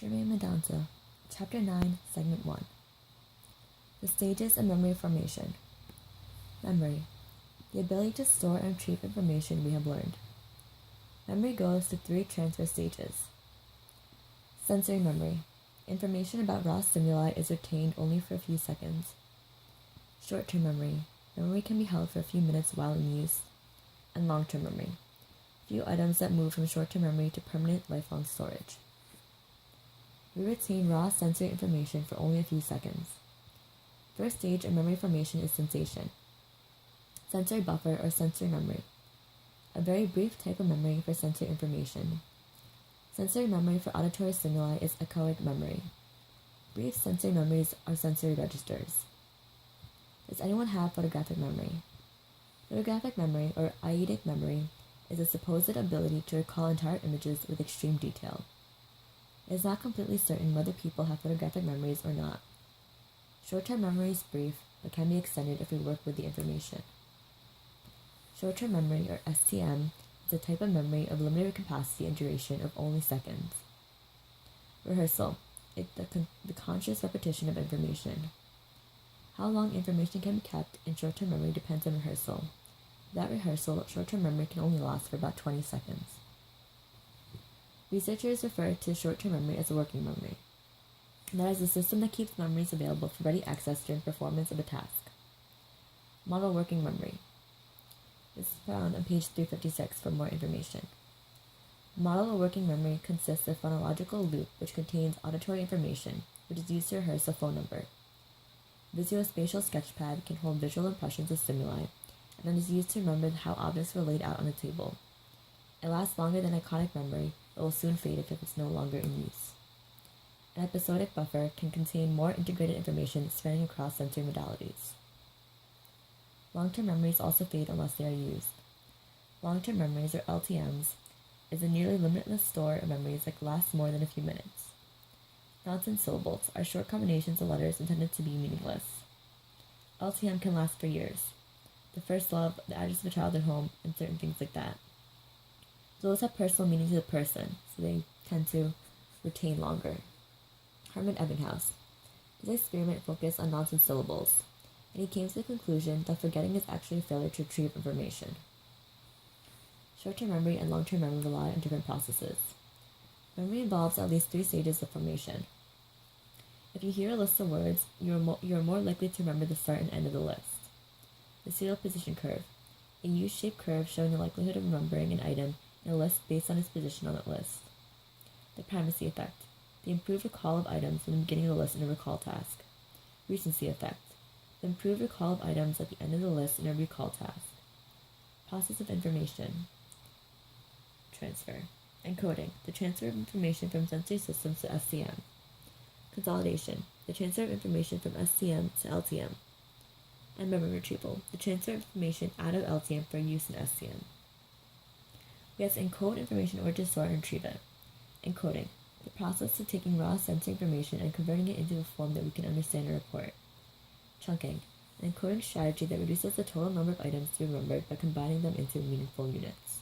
Jermaine Medanta, Chapter 9, Segment 1. The Stages of Memory Formation. Memory. The ability to store and retrieve information we have learned. Memory goes through 3 transfer stages. Sensory memory. Information about raw stimuli is retained only for a few seconds. Short-term memory. Memory can be held for a few minutes while in use. And long-term memory. Few items that move from short-term memory to permanent lifelong storage. We retain raw sensory information for only a few seconds. First stage of memory formation is sensation. Sensory buffer or sensory memory. A very brief type of memory for sensory information. Sensory memory for auditory stimuli is echoic memory. Brief sensory memories are sensory registers. Does anyone have photographic memory? Photographic memory, or eidetic memory, is a supposed ability to recall entire images with extreme detail. It is not completely certain whether people have photographic memories or not. Short-term memory is brief, but can be extended if we work with the information. Short-term memory, or STM, is a type of memory of limited capacity and duration of only seconds. Rehearsal, the conscious repetition of information. How long information can be kept in short-term memory depends on rehearsal. Without rehearsal, short-term memory can only last for about 20 seconds. Researchers refer to short-term memory as a working memory. That is a system that keeps memories available for ready access during performance of a task. Model working memory. This is found on page 356 for more information. Model or working memory consists of a phonological loop which contains auditory information, which is used to rehearse a phone number. Visuospatial sketchpad can hold visual impressions of stimuli, and then is used to remember how objects were laid out on a table. It lasts longer than iconic memory, but will soon fade if it's no longer in use. An episodic buffer can contain more integrated information spanning across sensory modalities. Long-term memories also fade unless they are used. Long-term memories, or LTMs, is a nearly limitless store of memories that lasts more than a few minutes. Nonsense syllables are short combinations of letters intended to be meaningless. LTM can last for years. The first love, the address of a childhood home, and certain things like that. Those have personal meaning to the person, so they tend to retain longer. Hermann Ebbinghaus. His experiment focused on nonsense syllables, and he came to the conclusion that forgetting is actually a failure to retrieve information. Short-term memory and long-term memory rely on different processes. Memory involves at least 3 stages of formation. If you hear a list of words, you are more likely to remember the start and end of the list. The serial position curve, a U-shaped curve showing the likelihood of remembering an item in a list based on its position on that list. The primacy effect, the improved recall of items from the beginning of the list in a recall task. Recency effect, the improved recall of items at the end of the list in a recall task. Process of information transfer. Encoding, the transfer of information from sensory systems to SCM. Consolidation, the transfer of information from SCM to LTM. And memory retrieval, the transfer of information out of LTM for use in SCM. We have to encode information in order to store and retrieve it. Encoding, the process of taking raw sensory information and converting it into a form that we can understand and report. Chunking, an encoding strategy that reduces the total number of items to be remembered by combining them into meaningful units.